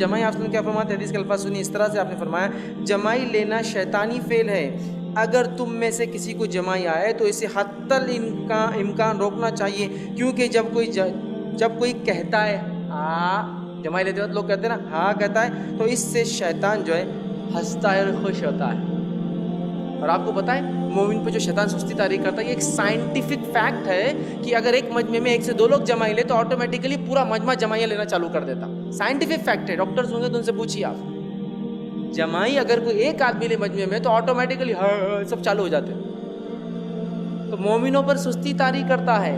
जमाई आप सुन क्या फरमाते, हदीस के अल्फाज सुनिए, इस तरह से आपने फरमाया, जमाई लेना शैतानी फेल है। अगर तुम में से किसी को जमाई आए तो इसे हत्तल इम्कान रोकना चाहिए, क्योंकि जब कोई कहता है हाँ, जमाई लेते वक्त लोग कहते हैं ना हाँ कहता है, तो इससे शैतान जो है हंसता है और खुश होता है। और आपको पता है मोमिन पे जो शैतान सुस्ती तारी करता है, ये एक साइंटिफिक फैक्ट है कि अगर एक मजमे में 1 से 2 लोग जमाई ले तो ऑटोमेटिकली पूरा मजमा जमाइयाँ लेना चालू कर देता। साइंटिफिक फैक्ट है, डॉक्टर्स होंगे तो उनसे पूछिए आप, जमाई अगर कोई एक आदमी ले मजमे में तो ऑटोमेटिकली सब चालू हो जाते हैं। तो मोमिनों पर सुस्ती तारी करता है।